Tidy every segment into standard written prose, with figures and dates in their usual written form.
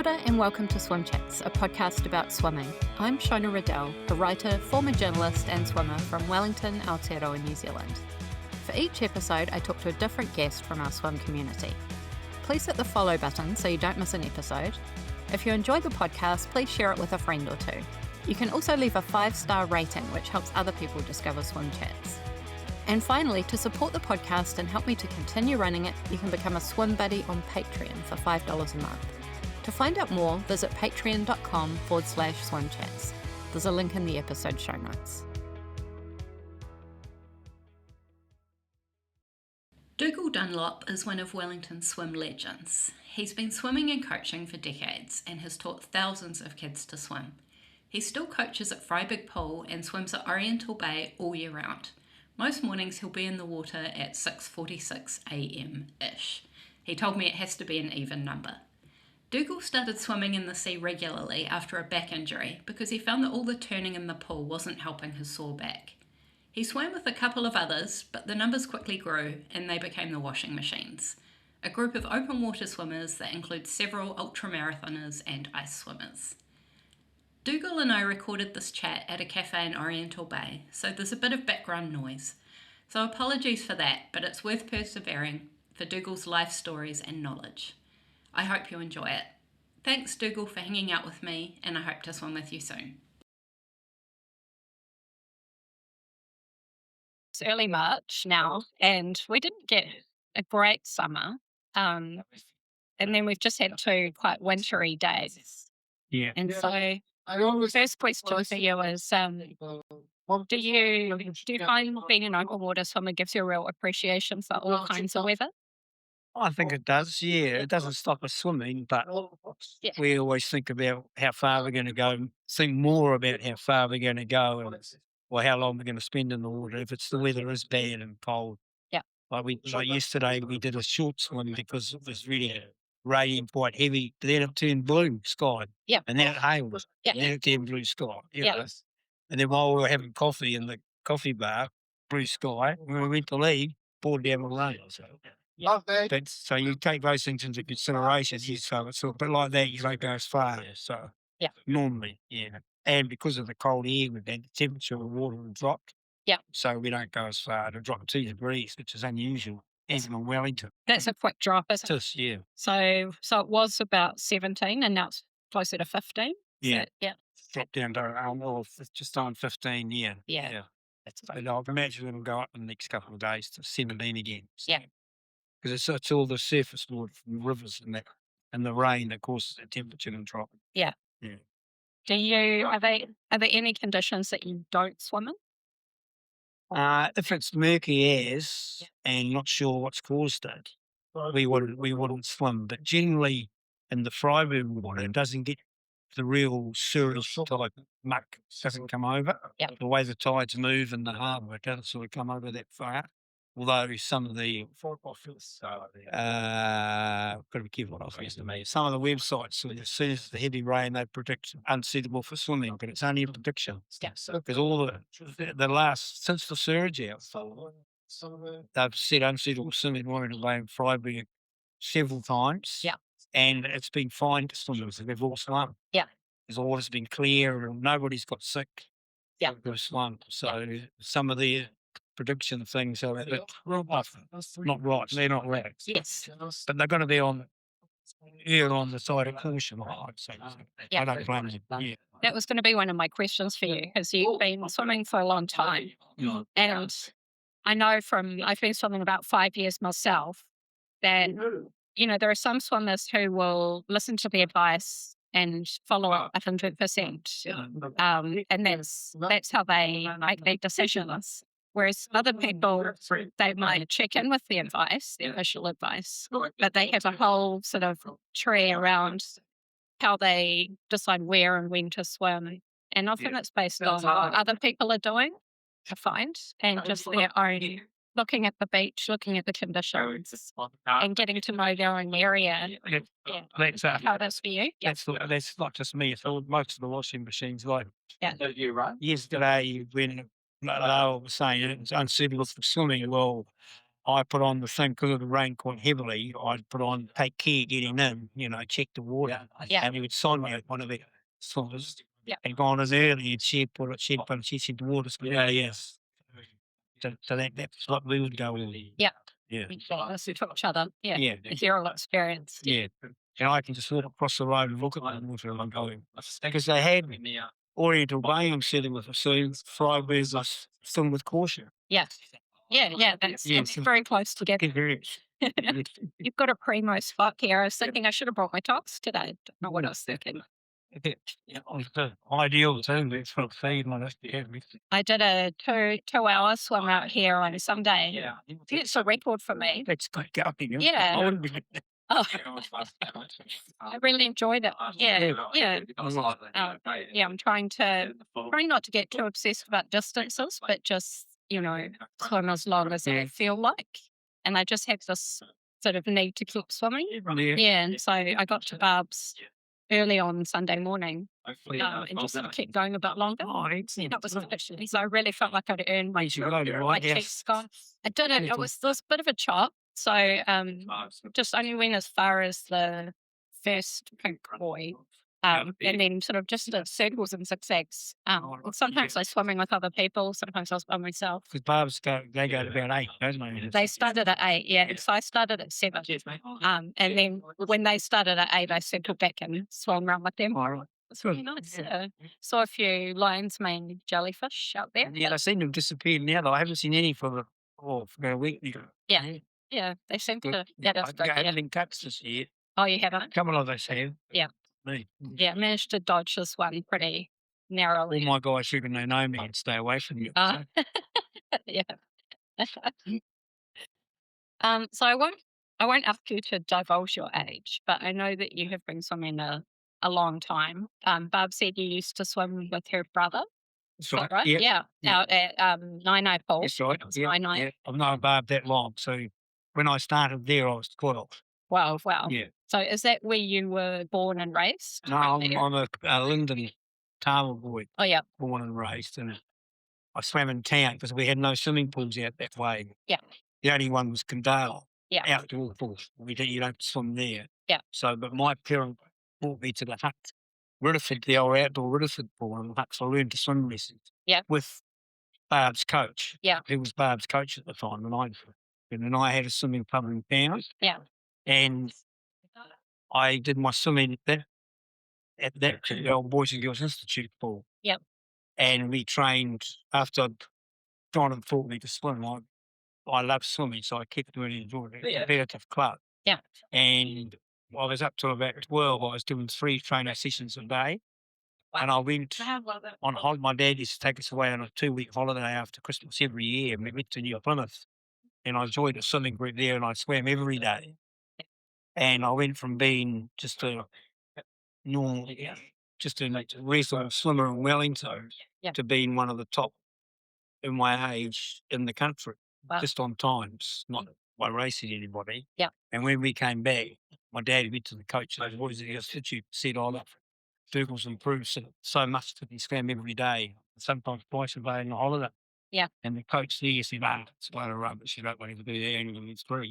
order and welcome to Swim Chats, a podcast about swimming. I'm Shona Riddell, a writer, former journalist and swimmer from Wellington, Aotearoa, New Zealand. For each episode, I talk to a different guest from our swim community. Please hit the follow button so you don't miss an episode. If you enjoy the podcast, please share it with a friend or two. You can also leave a 5-star rating, which helps other people discover Swim Chats. And finally, to support the podcast and help me to continue running it, you can become a swim buddy on Patreon for $5 a month. To find out more, visit patreon.com/swimchats. There's a link in the episode show notes. Dougal Dunlop is one of Wellington's swim legends. He's been swimming and coaching for decades and has taught thousands of kids to swim. He still coaches at Freyberg Pool and swims at Oriental Bay all year round. Most mornings he'll be in the water at 6:46 a.m-ish. He told me it has to be an even number. Dougal started swimming in the sea regularly after a back injury because he found that all the turning in the pool wasn't helping his sore back. He swam with a couple of others, but the numbers quickly grew and they became the washing machines, a group of open water swimmers that includes several ultramarathoners and ice swimmers. Dougal and I recorded this chat at a cafe in Oriental Bay, so there's a bit of background noise. So apologies for that, but it's worth persevering for Dougal's life stories and knowledge. I hope you enjoy it. Thanks, Dougal, for hanging out with me, and I hope to swim with you soon. It's early March now, and we didn't get a great summer. And then we've just had 2 quite wintry days. Yeah. And so, first question for you is, do you find being an open water swimmer gives you a real appreciation for all kinds of weather? I think it does, yeah. It doesn't stop us swimming, but we always think about how far we're going to go, think more about how far we're going to go or how long we're going to spend in the water if the weather is bad and cold. Yeah. Like yesterday we did a short swim because it was really raining quite heavy. Then it turned blue sky. Yeah. And then it hailed. Yeah. And then it turned blue sky. Yeah. And then while we were having coffee in the coffee bar, blue sky, when we went to leave, poured down the rain. So you take those things into consideration. So it's a bit like that. You don't go as far. So normally, yeah. And because of the cold air, we've had the temperature of the water has dropped. Yeah. So we don't go as far. It dropped 2 degrees, which is unusual, even in Wellington. That's a quick drop, isn't it? It is, yeah. So it was about 17 and now it's closer to 15? Yeah. Yeah. Dropped down to just on 15, yeah. Yeah. So I've imagined it'll go up in the next couple of days to 17 again. Yeah. Because it's all the surface water from the rivers and the rain that causes the temperature to drop. Yeah. Yeah. Are there any conditions that you don't swim in? If it's murky as and not sure what's caused it, we wouldn't swim. But generally, in the Freyberg water, it doesn't get the real sewage type muck doesn't come over. Yep. The way the tides move in the harbour, it doesn't sort of come over that far. Although some of the got to be careful what I estimate. Some of the websites, as soon as the heavy rain, they predict unsuitable for swimming, but it's only a prediction. Because all the last since the surge out, they've said unsuitable swimming Oriental Bay and Freyberg several times. Yeah. And it's been fine to swimmers. They've all swum. Yeah. The water's been clear and nobody's got sick. Yeah. They've swum. So some of the prediction things are a bit not right. They're not right. Yes. But they're going to be on the side of caution. I don't blame them. Yeah. That was going to be one of my questions for you because you've been swimming for a long time. Yeah. And I know I've been swimming about 5 years myself, that, there are some swimmers who will listen to the advice and follow it 100%. And that's how they make their decisions. Whereas other people, they might check in with the advice, the official advice, but they have a whole sort of tree around how they decide where and when to swim. And often it's based on what other people are doing, I find, and just their own, looking at the beach, looking at the conditions, and getting to know their own area. That's how that's for you. That's not just me. It's most of the washing machines. Like You're right. yesterday, when Lyle was saying it's unsuitable for swimming, well, I put on the same because of the rain quite heavily. I'd take care getting in, check the water. Yeah. And he would sign me one of the swimmers. Yeah. And gone as early and she said the water's good. Yeah, yes. So that's what we would go with. Yeah. Yeah. Let's talk each other. Yeah. Yeah. Zero experience. Yeah. And I can just walk across the road and look at the water and I'm going. Because they had Oriental Bay I'm sitting with, so Freyberg was still with caution. Yeah. Yeah. It's very close together. You've got a primo spot here. I was thinking I should have brought my tops today. I don't know what I was thinking. Ideal too. It's for feed like that. I did a 2-hour swim out here on Sunday. Yeah. It's a record for me. That's good going. Yeah. I wouldn't be. Oh, I really enjoyed it. Yeah. I'm trying not to get too obsessed about distances, but just, swim as long as I feel like. And I just have this sort of need to keep swimming. Yeah. And so I got to Barb's early on Sunday morning and just kept going a bit longer. That was efficient. So I really felt like I'd earned my chest gone. I did it. It was a bit of a chop. So just only went as far as the first pink buoy. And then sort of just the circles and zigzags. Sometimes I was swimming with other people. Sometimes I was by myself. Because Barb's they go to about 8, don't they? They started at 8, yeah. So I started at 7. And then when they started at 8, I circled back and swam around with them. It's really nice. Saw a few lion's mane jellyfish out there. Yeah, they seem to have disappeared now, though. I haven't seen any for a week now. Yeah, they seem to. I haven't been cuts this year. Oh, you haven't? A couple of us have. Yeah. Me. Yeah, managed to dodge this one pretty narrowly. All my guys reckon they know me and stay away from you. Yeah. So I won't ask you to divulge your age, but I know that you have been swimming a long time. Barb said you used to swim with her brother. That's right. Right? Yeah. Out at Nine Pool. That's right. Yeah. I've known Barb that long. So when I started there, I was 12. Wow. Yeah. So is that where you were born and raised? No, I'm a Linden Tama boy. Oh, yeah. Born and raised. And I swam in town because we had no swimming pools out that way. Yeah. The only one was Condale. Yeah. Outdoor pools. You don't swim there. Yeah. So, but my parents brought me to the hut. Rutherford, the old outdoor Rutherford pool, and the hut. So I learned to swim lessons. Yeah. With Barb's coach. Yeah. Who was Barb's coach at the time. And I had a swimming club in town. Yeah. And I did my swimming at the old Boys and Girls Institute pool. Yep. And we trained after John had taught me to swim. I love swimming, so I kept doing it in a competitive club. Yeah. And I was up to about 12. I was doing 3 training sessions a day. And I went on holiday. My dad used to take us away on a 2-week holiday after Christmas every year. And we went to New Plymouth. And I joined a swimming group there and I swam every day. And I went from being just a normal, just a reasonable swimmer in Wellington to being one of the top in my age in the country, just on times, not by racing anybody. Yeah. And when we came back, my dad went to the coach of the Boys at the Institute, said, Dougal's improved so much that he swam every day, sometimes twice a day on a holiday. Yeah. And the coach there said, it's a load of rubbish. You don't want him to do that anything. It's free,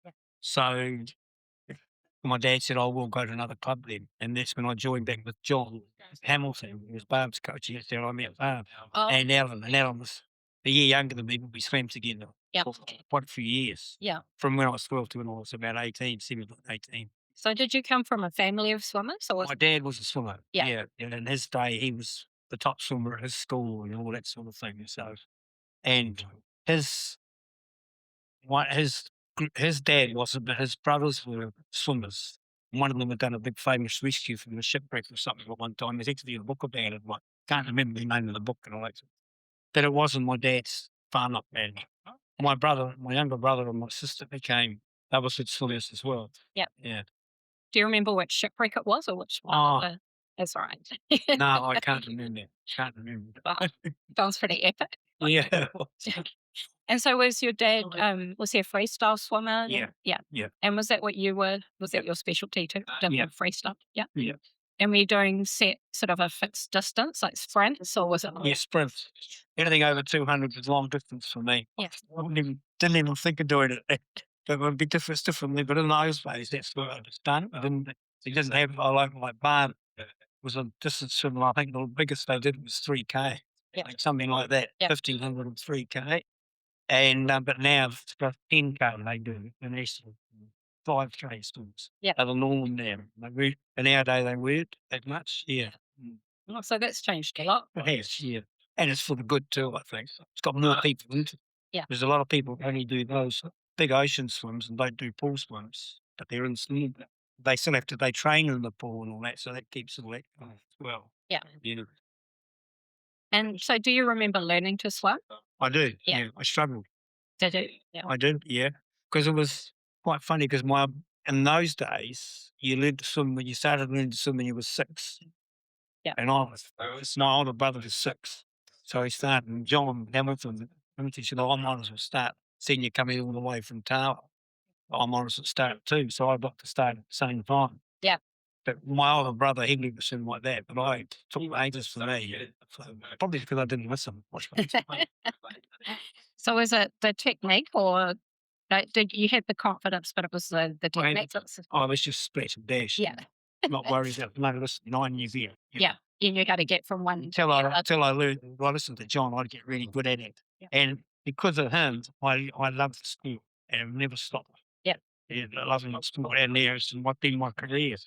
Yeah. So my dad said, we'll go to another club then. And that's when I joined back with John Hamilton, who was Barb's coach. That's how I met Barb. And Alan. And Alan was a year younger than me, but we swam together for quite a few years. Yeah. From when I was 12 to when I was about 18, 18. So did you come from a family of swimmers? Or my dad was a swimmer. Yeah. And in his day, he was the top swimmer at his school and all that sort of thing. So, and his dad wasn't, but his brothers were swimmers. One of them had done a big famous rescue from the shipwreck or something at one time. There's actually a book about it. I can't remember the name of the book and all that. But it wasn't my dad's farm up band. My younger brother and my sister they were good swimmers as well. Yeah. Yeah. Do you remember which shipwreck it was or which one? That's all right. No, I can't remember. Sounds pretty epic. Yeah. And so was your dad, was he a freestyle swimmer? Yeah. And was that what you were? Was that your specialty too? Freestyle? Yeah. Yeah. And were you doing set sort of a fixed distance, like sprints, or was it? Yeah, sprints. Anything over 200 is long distance for me. Yeah. Didn't even think of doing it. But it would be differently. But in those days, that's what I was done. It doesn't have a local like barn. It was a distance from, I think the biggest they did was 3K. Yeah. Like something like that, Yeah. 1,500 and 3K. And but now it's about 10K they do, and there's 5K stints. Yeah. They're the norm now. In our day they weren't that much. Yeah. Oh, so that's changed a lot. It has, yeah. And it's for the good too, I think. It's got more people into it. Yeah. There's a lot of people who only do those big ocean swims and don't do pool swims, but they're in swim. They still have to, they train in the pool and all that, so that keeps it active as well. Yeah. Yeah. And so, do you remember learning to swim? I do. Yeah. Yeah. I struggled. Did you? Yeah. I did, yeah. Because it was quite funny because in those days, you learned to swim when you started learning to swim when you were 6. Yeah. And my older brother was 6. So he started, and John Hamilton said, I might as well start. Seeing you coming all the way from Tower, I might as well start too. So I got to start at the same time. Yeah. But my older brother, he didn't swim like that, but I took ages for me. So probably because I didn't listen. So, is it the technique, or did you have the confidence, but it was the technique? I was just splash and dash. Yeah. Not worried about no, listen, I knew there. Yeah. You knew how to get from one Until I learned, I listened to John, I'd get really good at it. Yeah. And because of him, I loved the sport and I've never stopped. Yeah. Yeah, I love the sport, and there it's been my career.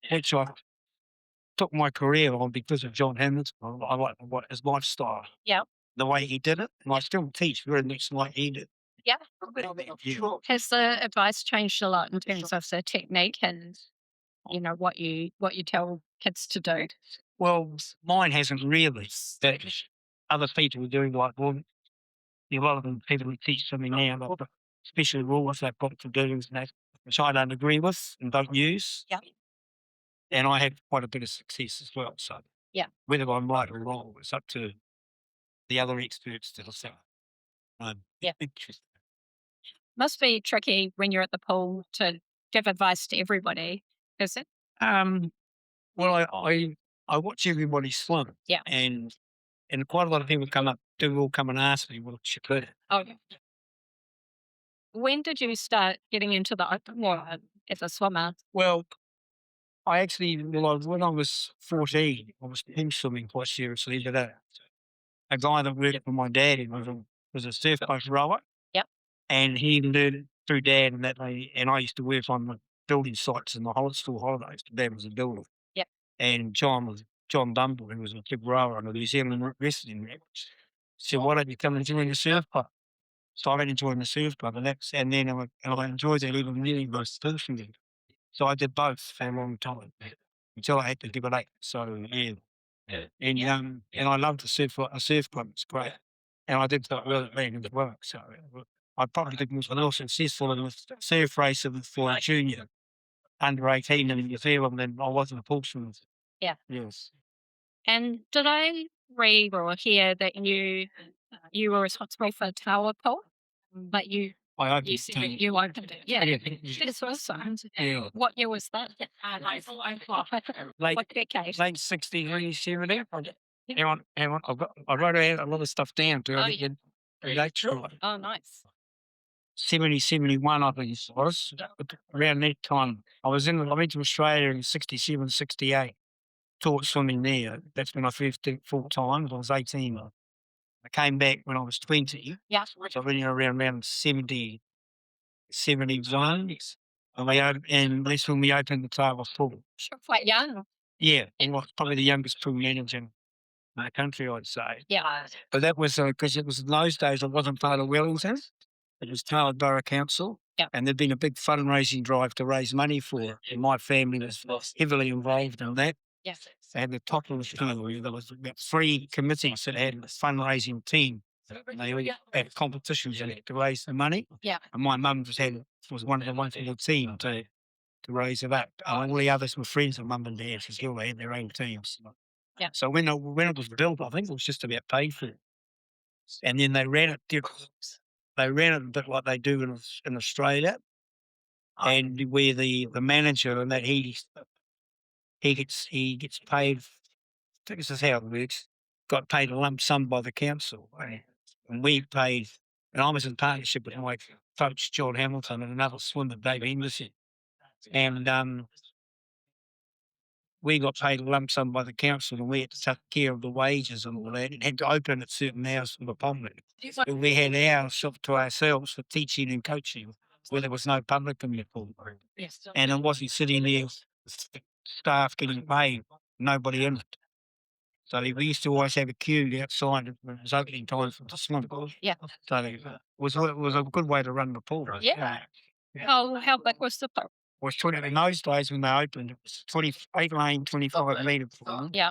Which I took my career on because of John Hamilton. I like his lifestyle. Yeah. The way he did it. And I still teach very much like he did. Yeah. Yeah. Has the advice changed a lot in terms of the technique and what you tell kids to do? Well, mine hasn't really. That other people are doing like, well, a lot of them people who teach something now, like especially rules they've got to do and that, which I don't agree with and don't use. Yeah. And I have quite a bit of success as well. So Yeah. whether I'm right or wrong, it's up to the other experts to decide. Yeah. Interesting. Must be tricky when you're at the pool to give advice to everybody, is it? Well, I watch everybody swim. Yeah. And quite a lot of people will come and ask me, well, should I? Oh, yeah. When did you start getting into the open water as a swimmer? Well, I actually, when I was 14, I was pinch swimming quite seriously. But a guy that worked for my dad was a surf boat rower. Yep. And he learned through dad and that way. And I used to work on the building sites in the school holidays. Dad was a builder. Yep. And John Dunlop, who was a big rower on the New Zealand wrestling match, said, why don't you come and join the surf club? So I went and joined the surf club, and then I enjoyed it even really most personally. So I did both for a long time until I had to give it up. So yeah, and I loved the surf club. It's great, and I did quite well at being as well. So I probably did more successful in the surf race for junior under 18 in New Zealand than I was in the pool swimmers. Yeah. Yes. And did I read or hear that you were responsible for Tower Pool? But you said that you opened it. Yeah. That's awesome. Yeah. What year was that? What decade? Late 63, 70. Hang on. I wrote a lot of stuff down to Oh, nice. 70, 71, I think it was. Around that time, I went to Australia in 67, 68. Taught swimming there. That's when I first did it full time. I was 18. I came back when I was 20. Yeah. So I've been around 70, 71. And that's when we opened the Tower Pool. Sure, quite young. Yeah, and was probably the youngest pool manager in the country, I'd say. Yeah. But that was because it was in those days, it wasn't part of Wellington. It was Tower Borough Council. Yeah. And there'd been a big fundraising drive to raise money for it. And my family was heavily involved in that. Yes. They had the top of the family. There was about 3 committees that had a fundraising team. And they all had competitions in it to raise the money. Yeah. And my mum was one of the ones in the team to raise it up. And all the others were friends of mum and dad as well. They had their own teams. Yeah. So when it was built, I think it was just about paid for. And then they ran it. They ran it a bit like they do in Australia, and where the manager and that he gets paid. This is how it works. Got paid a lump sum by the council, and we paid. And I was in partnership with my coach John Hamilton and another swimmer, Dave Henderson, and we got paid a lump sum by the council, and we had to take care of the wages and all that, and had to open at certain hours for the public. And we had hours to ourselves for teaching and coaching, where there was no public in the pool. And it wasn't sitting there, staff getting paid, nobody in it. So we used to always have a queue outside when it was opening time for the swim. Yeah. So it was a good way to run the pool. Yeah. How big was the pool? Was 20 in those days when they opened, it was 28 lane, 25 metre pool. Yeah.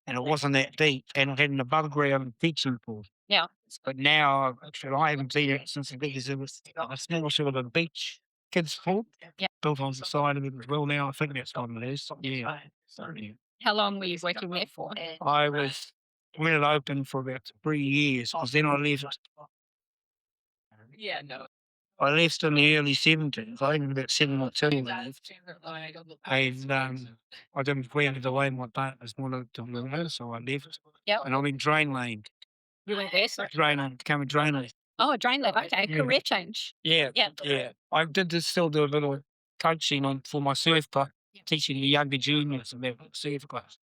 And it wasn't that deep, and it had an above ground teaching pool. Yeah. But now, I haven't seen it since it was a small sort of a beach kids pool. Yeah. Built on the side of it as well now. I think that's what it is. Yeah. How long were you working there for? I was when it opened for about 3 years, because then I left. Yeah, no. I left in the early 70s. I think about 7 or 2 when I left. And I didn't plan the way my partners wanted to learn, so I left. Yep. And I'm in drain lane. You went there, so? Became a drain lane. Oh, a drain lab. Okay, Yeah. career change. Yeah. Yeah. Yeah. I still do a little coaching for my surf club, teaching the younger juniors about surf class.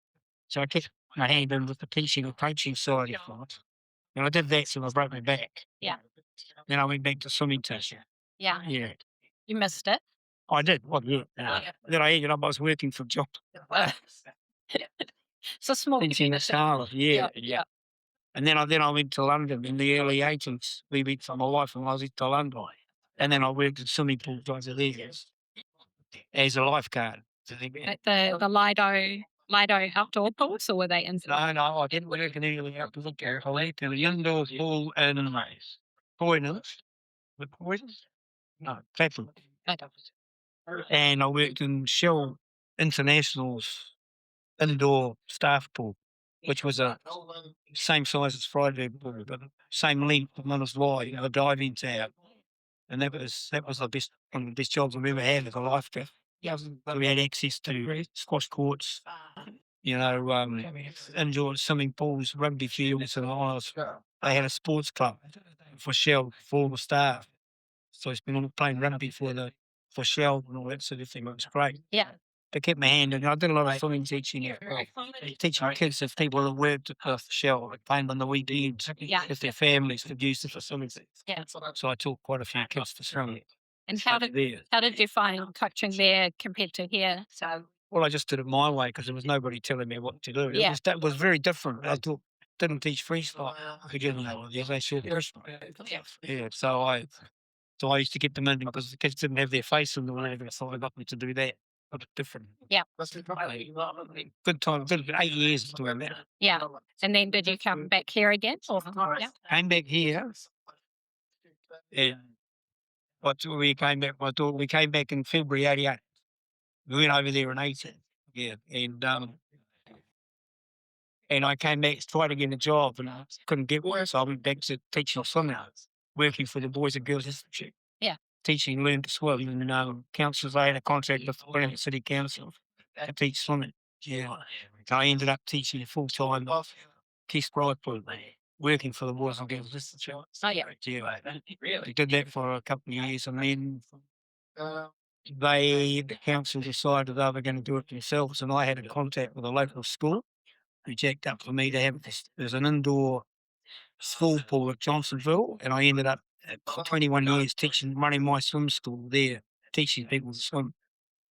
So I kept my hand in with the teaching and coaching side of it. And I did that till I broke my back. Yeah. Then I went back to swimming teaching. Yeah. Yeah. You missed it. I did. Then I ended up, I was working for John. It's a small Teaching the Scarlet. Yeah. And then I went to London in the early 80s. We went for my wife and I was to London. And then I worked at swimming pools over there as a lifeguard. At the Lido outdoor pools, or were they in? No, I didn't work in any outdoor pool. I worked in the indoor pool in Poyners. The Poyners? No, Clapham. And I worked in Shell International's indoor staff pool, which was a same size as Freyberg Pool, but same length, but not as wide, a diving tower. And that was the best, one of the best jobs I've ever had as a lifeguard. We had access to squash courts, indoor swimming pools, rugby fields, and they had a sports club for Shell for all the staff. So it's been playing rugby for Shell and all that sort of thing. It was great. Yeah. They kept my hand in. I did a lot of swimming teaching. Teaching kids if people that worked at Shell, like playing on the weekends, if their families could use it for swimming. Yeah. So I taught quite a few kids to swim. And how did you find coaching there compared to here? So Well, I just did it my way because there was nobody telling me what to do. Yeah. That was very different. I didn't teach freestyle. They should. Yeah. So I used to get them in because the kids didn't have their face in the way, so I got them to do that. A bit different. Yeah. Good time. Good 8 years doing that. Yeah. And then did you come back here again? Or? Yeah. Came back here. And we came back. We came back in February '88. We went over there in 18. Yeah. And I came back to try to get a job and I couldn't get one, so I went back to teaching swimming, working for the Boys and Girls Institute. Yeah. Teaching Learn to Swim, and councils, I had a contract with the Wellington City Council to teach swimming. Yeah. So I ended up teaching full-time Keith Pool, working for the Boys and Girls Institute. Oh, yeah. I did that for a couple of years, and then the council decided they were going to do it themselves, and I had a contact with a local school who jacked up for me to have this. There's an indoor school pool at Johnsonville, and I ended up for 21 years running my swim school there, teaching people to swim.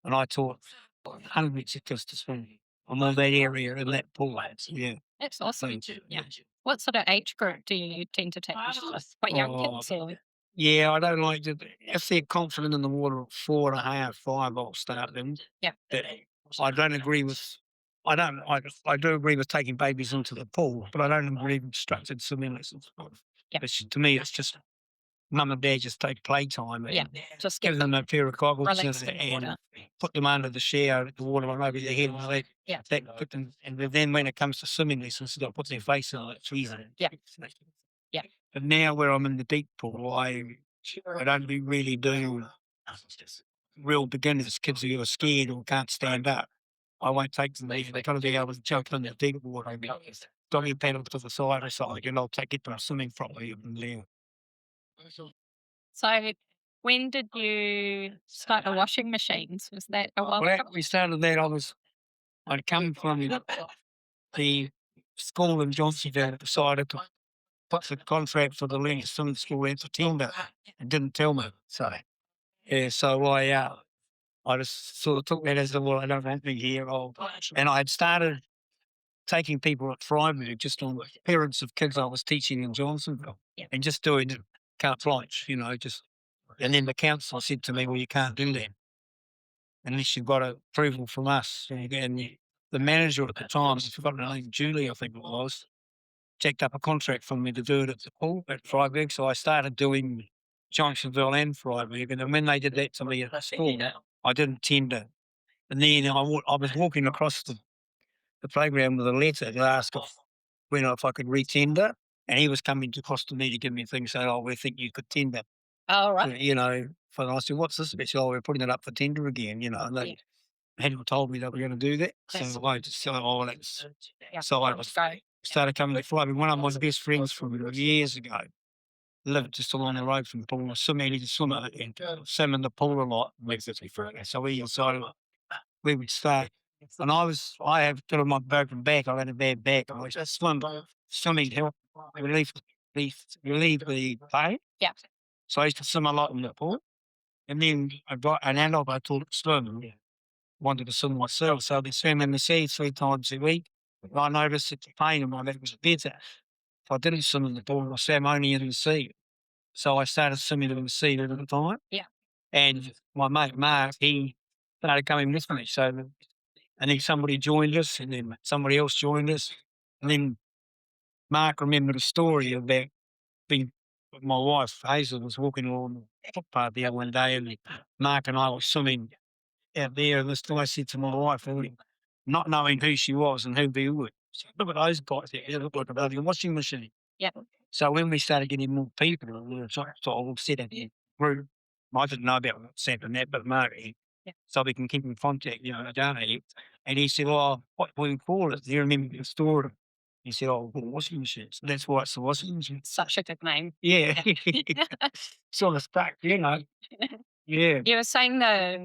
And I taught hundreds of kids to swim from all that area in that pool. Yeah. That's awesome. Yeah. What sort of age group do you tend to teach? Quite young kids? Or? Yeah, I don't like to. If they're confident in the water at 4.5, 5, I'll start them. Yeah. But I don't agree with. I do agree with taking babies into the pool, but I don't agree with structured swimming lessons. Yeah. To me, it's just mum and dad just take playtime and just give them a pair of goggles and put them under the shower, the water on over their head, and then when it comes to swimming lessons, they'll put their face in it. It's easy. Yeah. But now where I'm in the deep pool, I don't really do real beginners, kids who are scared or can't stand up. I won't take them there. They've got to be able to jump in the deep water and dog your paddle to the side or something, and I'll take it to swimming properly from there. So when did you start the washing machines? Was that a while Well, ago? we started that. I'd come from the school in Johnsonville that decided to put the contract for the Lennox Swimming School in for tender and didn't tell me. So, yeah, so I just sort of took that as, well, I don't want me here. And I had started taking people at Freyberg just on parents of kids I was teaching in Johnsonville and just doing it carte blanche, just. And then the council said to me, well, you can't do that unless you've got approval from us. And the manager at the time, I forgot her name, Julie, I think it was, checked up a contract for me to do it at the pool at Freyberg. So I started doing Johnsonville and Freyberg. And then when they did that to me at the school, I didn't tender. And then I was walking across the playground with a letter to ask if I could re-tender. And he was coming across to me to give me things saying, we think you could tender. Oh, right. So I said, what's this about? We're putting it up for tender again, and they hadn't told me they were going to do that. So I just said, so I started coming to Freyberg. One of my best friends from years ago lived just along the road from the pool. He used to swim and swim in the pool a lot. So we decided we would start. And I have got my broken back. I had a bad back. I was swimming help relieve the pain. Yeah. So I used to swim a lot in the pool. And then I got an adult I taught to swim. Wanted to swim myself. So I'd be swimming in the sea 3 times a week. And I noticed that the pain in my back was better if I didn't swim in the pool. I swam only in the sea. So I started swimming in the sea at the time. Yeah. And my mate Mark, he started coming with me. So, and then somebody joined us, and then somebody else joined us. And then Mark remembered a story about my wife, Hazel, was walking along the footpath the other one day, and Mark and I were swimming out there, and this guy said to my wife, not knowing who she was and who we were, look at those guys there, they look like a bloody washing machine. Yeah. So when we started getting more people, we were sort of all set in a group. I didn't know about WhatsApp and that, but Mark, so we can keep in contact, don't he? And he said, what do we call it? Do you remember the story? He said, washing machines. That's why it's the washing machine. Such a good name. Yeah. Sort of stuck, Yeah. You were saying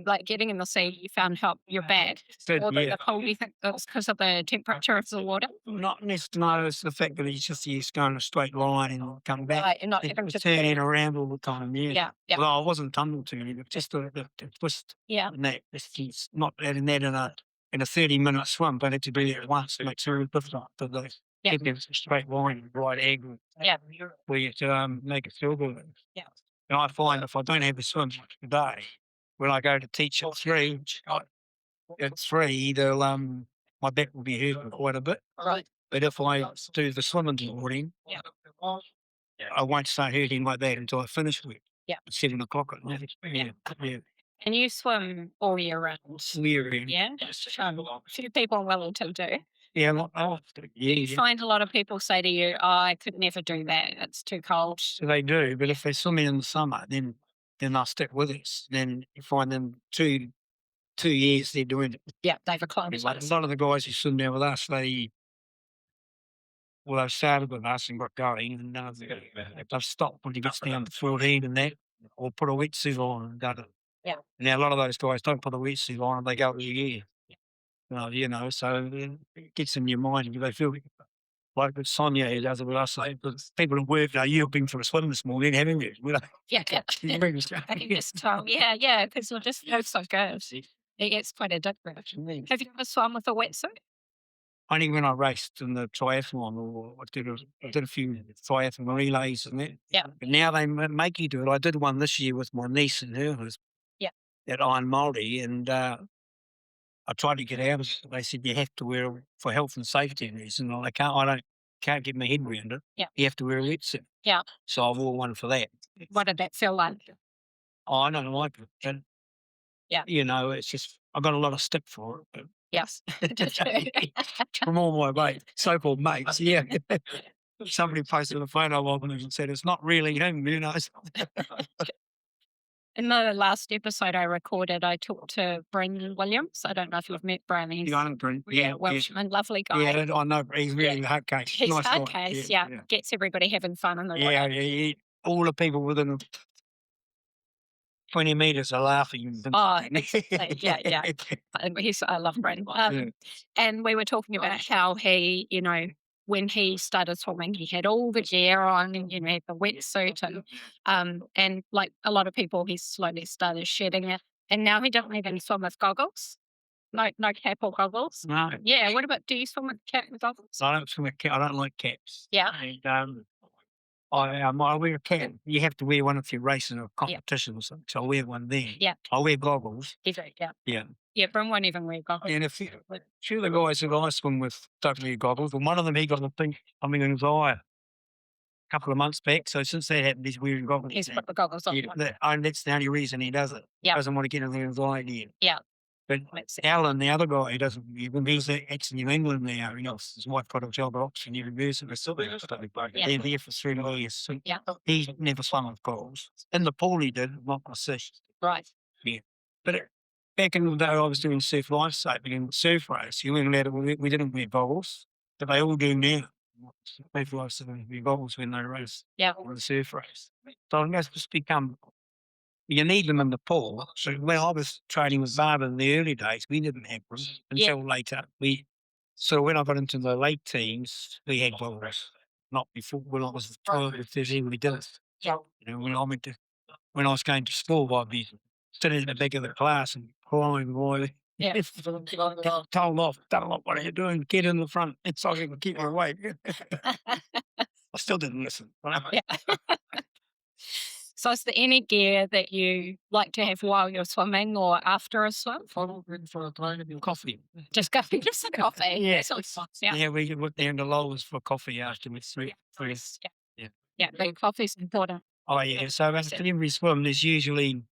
like getting in the sea, you found help your back. Or the cold, you think it was because of the temperature of the water? Not necessarily. It's the fact that he's going a straight line and come back. Right, and not having to turning around all the time, Yeah. Well, I wasn't tumble turning, but just the twist. Yeah. And that, it's not adding that in a 30-minute swim, but it to be there once to make sure it's different for the straight line, right angle. Yeah. Where you make it feel good. Yeah. And I find if I don't have a swim today, when I go to teach at 3, my back will be hurting quite a bit. Right. But if I do the swimming in the morning, I won't start hurting like that until I finish with it. Yeah. At 7 o'clock at night. Yeah. And you swim all year round? Yeah. Yeah. A few people in Wellington do. Yeah. You find a lot of people say to you, I could never do that. It's too cold. So they do, but if they're swimming in the summer, then they'll stick with us. Then you find them 2 years they're doing it. Yeah, they've acclimatised. Like a lot of the guys who swim now with us, they've started with us and got going, and they've stopped when he gets down to 14 and that, or put a wetsuit on and done it. Yeah. Now a lot of those guys don't put a wetsuit on and they go all year. So it gets in your mind and they feel like Sonia who does it with us. Like, people at work, you've been for a swim this morning, haven't you? Yeah. Yeah, because we're just so good. It's quite addictive. Have you ever swum with a wetsuit? Only when I raced in the triathlon, or I did a few triathlon relays and that. Yeah. But now they make you do it. I did one this year with my niece and her husband. Yeah. At Iron Māori, and I tried to get out of it. They said you have to wear it for health and safety reasons. I can't get my head around it. Yeah. You have to wear a wetsuit. Yeah. So I wore one for that. What did that feel like? Oh, I don't like it. But, it's just, I got a lot of stick for it. But yes. from all my mates, so-called mates, yeah. Somebody posted a photo of him and said, it's not really him, In the last episode I recorded, I talked to Brendan Williams. I don't know if you've met Bren. He's Welshman, lovely guy. Yeah, I know. He's really hard case. He's Nice hard guy. case, yeah. Gets everybody having fun in the Yeah, water. yeah. All the people within 20 metres are laughing. Oh, yeah. I love Bren. And we were talking about how he, when he started swimming, he had all the gear on, and had the wetsuit, and like a lot of people, he slowly started shedding it, and now he doesn't even swim with goggles. No cap or goggles. No. Yeah. What about? Do you swim with cap and goggles? I don't swim with cap. I don't like caps. Yeah. And, I wear a cap. You have to wear one if you're racing or competition or something. So I wear one there. Yeah. I wear goggles. Yeah. Yeah. Yeah, Brim won't even wear goggles. And a few of the guys that I swim with don't wear goggles. And one of them, he got a thing coming in his eye a couple of months back. So since that happened, he's wearing goggles. He's put the goggles on. And that's the only reason he does it. Yeah. Doesn't want to get in his eye again. Yeah. But Alan, the other guy, he doesn't. He's in New England now. His wife got a job at Oxford University. They're there for 3 years. So he never swum with goggles. In the pool, he did, not the sea. Right. Yeah. But back in the day, I was doing surf lifesaving in surf race. We didn't wear goggles, but they all do now. People like to wear goggles when they race. Yeah. On the surf race. So it has just become. You need them in the pool. So when I was training with Barbara in the early days, we didn't have them until later. So when I got into the late teens, we had goggles. Not before. When I was 12 or 13, we did it. When I was going to school, I'd be sitting in the back of the class and crying, boy. Yeah. Told off, Dunlop, what are you doing? Get in the front. It's so I can keep you awake. I still didn't listen. Yeah. So is there any gear that you like to have while you're swimming or after a swim? Coffee. Just coffee. Just a coffee. Yeah. Yeah. We went down to Lola's for coffee after we Yeah, but coffee's important. Oh, yeah. So after every swim, there's usually,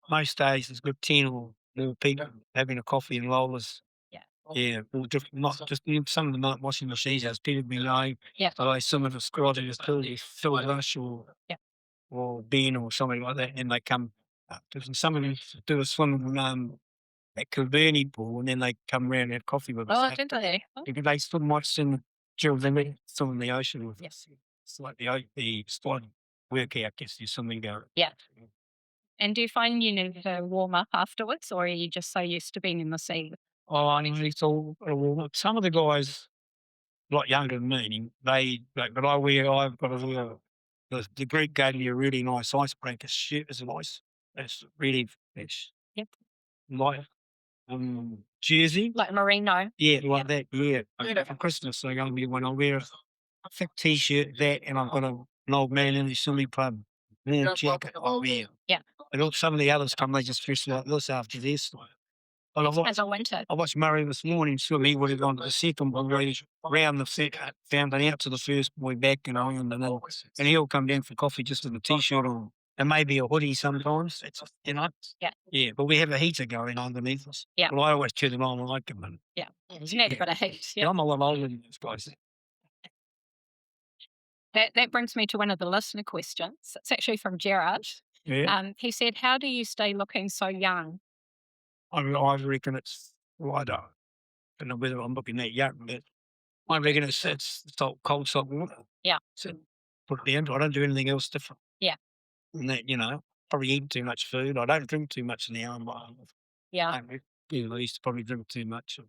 most days, there's got 10 or more people having a coffee in Lola's. Yeah, not just some of them aren't washing machines, as people below. Yeah. So some of the squad is Phil Rush or Ben or something like that, and they come up. Some of them do a swim at Kilburney Pool, and then they come around and have coffee with us. Oh, didn't they? Because they swim much in the swim in the ocean with us. It's like the squad workout gets you something going. Yeah. And do you find you need to warm up afterwards, or are you just so used to being in the sea? Oh, I need to warm up. Some of the guys, a lot younger than me, but I've got to wear. The Greek gave me a really nice icebreaker shirt. It's nice. It's really light jersey. Like merino? Yeah, like that. Yeah. For Christmas, they're going to be when I wear a thick t-shirt, that, and I've got an old man in his swimming club warm jacket I wear. Yeah. And some of the others come, they just dress like this after their swim. As a winter. I watched Murray this morning swim. He would have gone to the second boy, round the fountain out to the first boy back, and he'll come down for coffee just with a t-shirt on and maybe a hoodie sometimes. Yeah, but we have a heater going underneath us. Yeah. Well, I always turn it on when I come in. Yeah. You've got a heat. Yeah. I'm a lot older than these guys. That brings me to one of the listener questions. It's actually from Gerard. Yeah. He said, "How do you stay looking so young?" I reckon it's, I don't know whether I'm looking that young, but I reckon it's cold salt water. Yeah. So put it down. I don't do anything else different. Yeah. And that, probably eat too much food. I don't drink too much now. Yeah. I used to probably drink too much.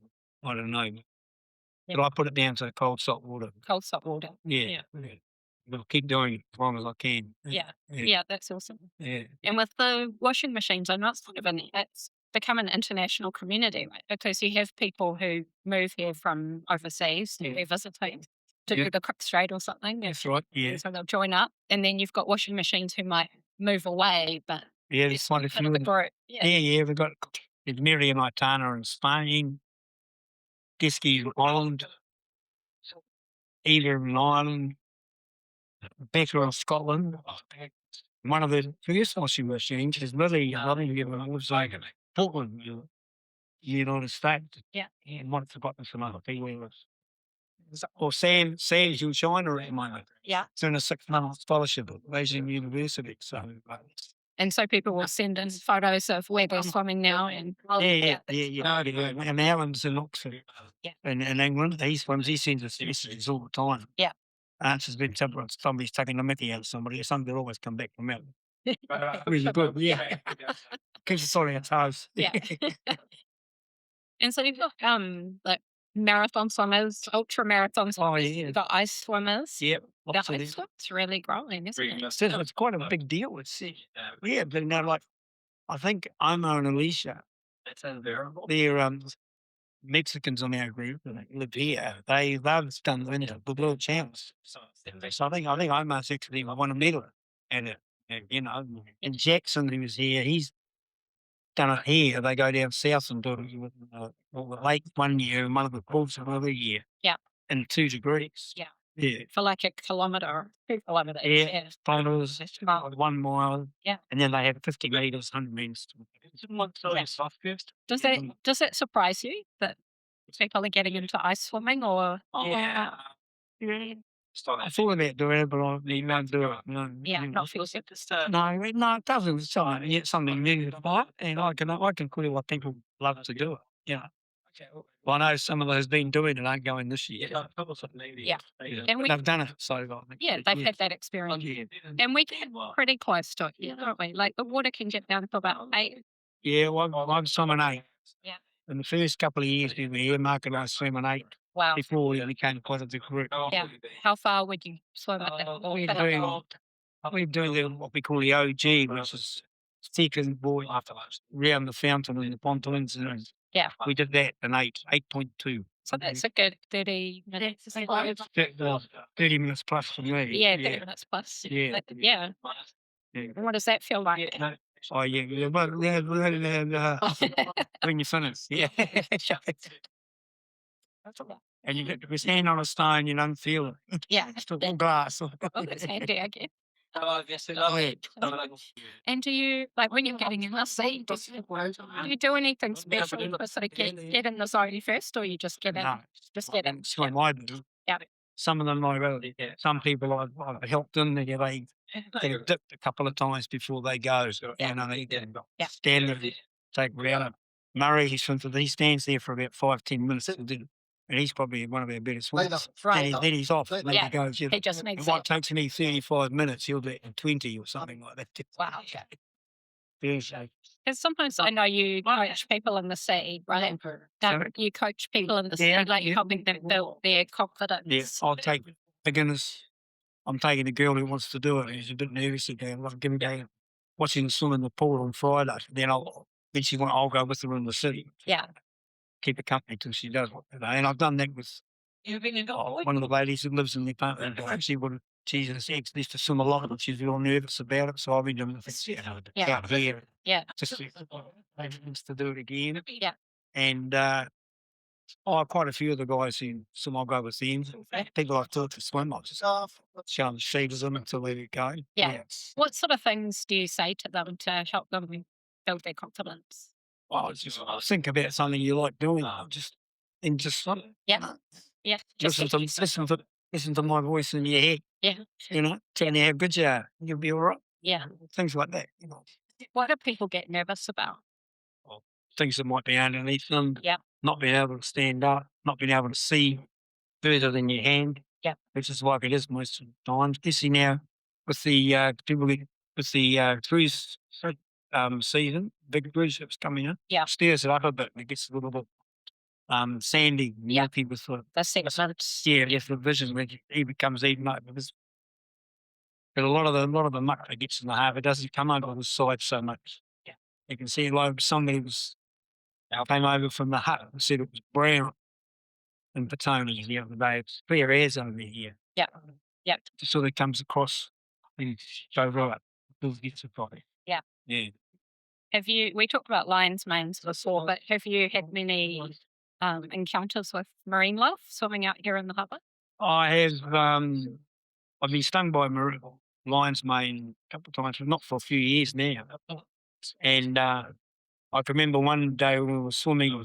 I don't know. Yeah. But I put it down to cold salt water. Cold salt water. Yeah. I'll keep doing it as long as I can. Yeah, that's awesome. Yeah. And with the washing machines, I know it's become an international community, right? Because you have people who move here from overseas who are visiting to do the Cook Strait or something. That's right. Yeah. So they'll join up, and then you've got washing machines who might move away, but there's quite a few. Yeah. We've got Mary and Itana in Spain, Diski in Ireland, Eva in Ireland, Becca in Scotland. One of the first washing machines is really, I think it was like Portland, United States. Yeah. And I've forgotten some other people. Or Sam's in China at the moment. Yeah. It's in a 6-month scholarship at Beijing University. So And so people will send in photos of where they're swimming now. And Yeah. And Alan's in Oxford, Yeah. in England. He swims. He sends us messages all the time. Yeah. Answers been somebody's taking the mickey out of somebody. Somebody will always come back from out. Really good. Yeah. Keeps us on our toes. Yeah. And so you've got like marathon swimmers, ultra marathon swimmers. Yeah. You've got ice swimmers. Yep. The ice swim's really growing, isn't it? It's quite a big deal. But now, like, I think Omar and Alicia, they're Mexicans on our group that live here. They've done the world champs. So I think Omar's actually won a medal at it. And, and Jackson, who was here, he's done it here. They go down south and do it with the lake one year and one of the pools another year. Yeah. In 2 degrees. Yeah. Yeah. For like a kilometre, 2 kilometres. Yeah. 1 mile. Yeah. And then they have 50 metres, 100 metres. Does it surprise you that people are getting into ice swimming or? Yeah. I thought about doing it, but I didn't do it. Not feel it. No, it doesn't. It's something new to buy, and I can clearly what people love to do it. Yeah. Well, I know some of those been doing it aren't going this year. Yeah. And they've done it, so I think. They've had that experience. And we get pretty close to it, don't we? Like the water can get down to about 8. Yeah, well, I'm swimming 8. Yeah. In the first couple of years we were here, Mark and I were swimming 8. Wow. Before we became quite a big group. Yeah. How far would you swim at that? We're doing what we call the OG, which is taking board around the fountain and the pontoons. Yeah. We did that in 8.2. So that's a good 30 minutes. 30 minutes plus for me. Yeah, 30 minutes plus. Yeah. Yeah. What does that feel like? Oh, yeah. When you finish. Yeah. And you get your hand on a stone, you don't feel it. Yeah. It's all glass. That's handy, I guess. And do you, like when you're getting in the sea, do you do anything special to sort of get in the zone first, or you just get in? No. Just get in. That's what I do. Yeah. Some of them some people I've helped them, they get dipped a couple of times before they go. So, they stand there, take around. Murray, he stands there for about 5-10 minutes. And he's probably one of our better swimmers. Right. Then he's off. And he goes, He just needs what takes me 35 minutes, he'll do it in 20 or something like that. Wow. Because sometimes I know you coach people in the sea, right? You coach people in the sea, like helping them build their confidence. Yeah, I'll take beginners. I'm taking a girl who wants to do it. She's a bit nervous again. I'll give her watching her swim in the pool on Friday. Then I'll go with her in the city. Yeah. Keep her company till she does it. And I've done that with one of the ladies who lives in the apartment. She's used to swim a lot, but she's real nervous about it. So I've been doing it. Yeah. Just to do it again. Yeah. And quite a few of the guys who swim, I'll go with them. People I've taught to swim, I'll just show them shaders them until they go. Yeah. What sort of things do you say to them to help them build their confidence? Well, just think about something you like doing, just swim. Yeah. Yeah. Listen to my voice in your head. Yeah. Tell you how good you are. You'll be all right. Yeah. Things like that. What do people get nervous about? Things that might be underneath them. Yeah. Not being able to stand up, not being able to see further than your hand. Yeah. Which is like it is most of the time. Especially now with the cruise season, big cruise ships coming in. Yeah. Steers it up a bit and it gets a little bit sandy, milky with the sediments. Yeah, the vision when it becomes even up because a lot of the muck that gets in the harbour doesn't come over the side so much. Yeah. You can see like somebody came over from the hut and said it was brown in Petone the other day. It's clear airs over here. Yeah. Yeah. Just sort of comes across and goes right. It gets a body. Yeah. Yeah. We talked about lion's manes before, but have you had many encounters with marine life swimming out here in the harbour? I have. I've been stung by lion's mane a couple of times, but not for a few years now. And I can remember one day when we were swimming,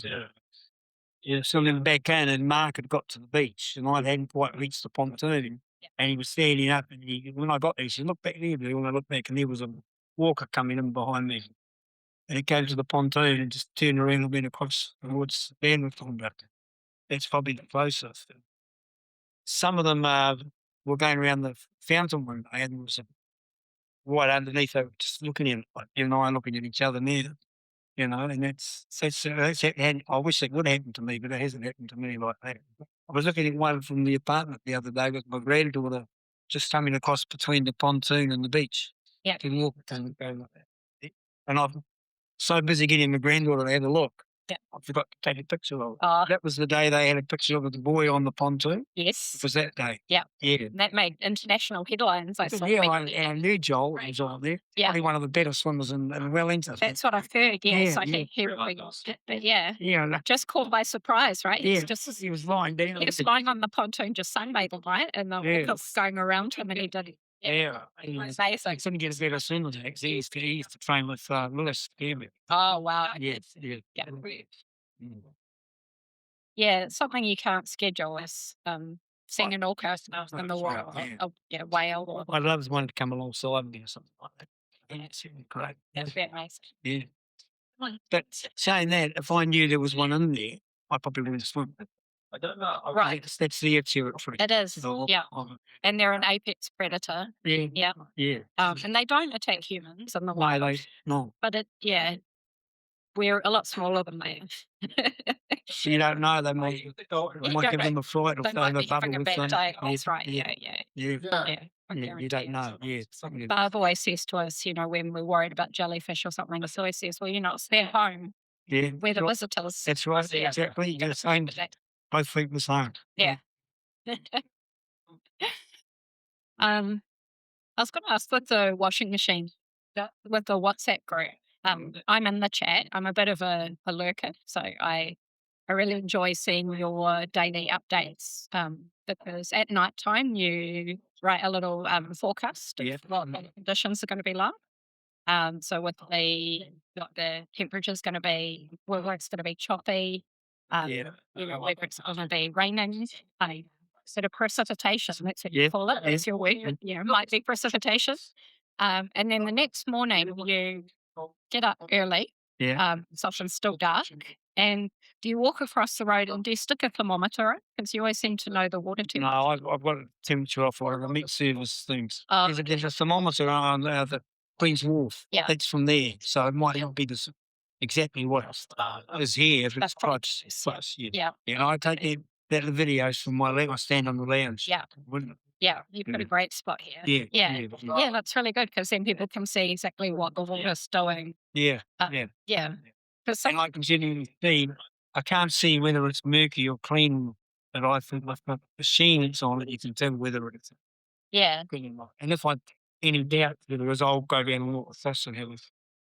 swimming back in, and Mark had got to the beach, and I hadn't quite reached the pontoon, and he was standing up, and when I got there, he said, "Look back there." When I looked back, and there was a walker coming in behind me. And it came to the pontoon and just turned around and went across the woods. Then we're talking about that's probably the closest. Some of them were going around the fountain one day, and there was right underneath, they were just looking at it, like you and I looking at each other there, and that's I wish it would happen to me, but it hasn't happened to me like that. I was looking at one from the apartment the other day with my granddaughter just coming across between the pontoon and the beach. Yeah. To walk and go like that. And I'm so busy getting my granddaughter to have a look. Yeah. I forgot to take a picture of it. Oh, That was the day they had a picture of the boy on the pontoon. yes. It was that day. Yeah. Yeah. That made international headlines. I saw. Yeah, I knew Joel was on there. Yeah. Probably one of the better swimmers in Wellington. That's what I've heard. Yes, Yeah, I yeah. think he would be. But yeah, Yeah, just caught by surprise, right? yeah. He He was lying down. was lying on the pontoon just sunbathing, right? And the Yeah. walkers going around him, and he did. Yeah. He was Amazing. couldn't get a better swimmer than that. He used to train with Lewis. Yeah. Oh wow. Yeah. Yeah. Yeah. Mm. Yeah, something you can't schedule is seeing an orca in the water. Yeah. Whale. Or, I'd love one to come alongside me or something like that. Yeah, it's great. that'd be amazing. Yeah. But saying that, if I knew there was one in there, I probably wouldn't swim. I don't know. Right. That's their territory. It is. So, Yeah. And they're an apex predator. Yeah. Yeah. Yeah. And they don't attack humans in the No, wild. no. But we're a lot smaller than they are. You don't know. They might give them a fright or They might throw be the having a bubble bad with day. them. That's right. Yeah. Yeah. Yeah. I Yeah, you guarantee don't it. know. Yeah. Barb always says to us, when we're worried about jellyfish or something, so he says, well, it's their home. Yeah. We're the Sure. visitors. That's right. Yeah. Exactly. You're the same. Both feet the same. Yeah. I was going to ask with the washing machine, with the WhatsApp group. I'm in the chat. I'm a bit of a lurker, so I really enjoy seeing your daily updates. Because at night time you write a little forecast of Yeah. what the conditions are going to be like. So with what the temperature's going to be, whether it's going to be choppy, Yeah. whether it's going to be raining, sort of precipitation, that's what Yeah. you call it. That's your word. Yeah. Might be precipitation. And then the next morning you get up early. Yeah. It's often still dark. And do you walk across the road and do you stick a thermometer in? Because you always seem to know the water temperature. No, I've got a temperature off the meat service things. Oh, There's a thermometer on the Queen's Wharf. Yeah. That's from there. So it might not be exactly what is here, but it's close. Yeah. Yeah. I take that videos from my lounge. I stand on the lounge. Yeah. Wouldn't Yeah, you've got a Yeah. great spot here. it? Yeah, that's really good because then people can see exactly what the water's doing. Yeah. Yeah. Because And I can genuinely see, I can't see whether it's murky or clean, but I think with the machine it's on it, you can tell whether it's yeah, clean or not. And if I any doubt whether it's, I'll go down and walk the frost and have a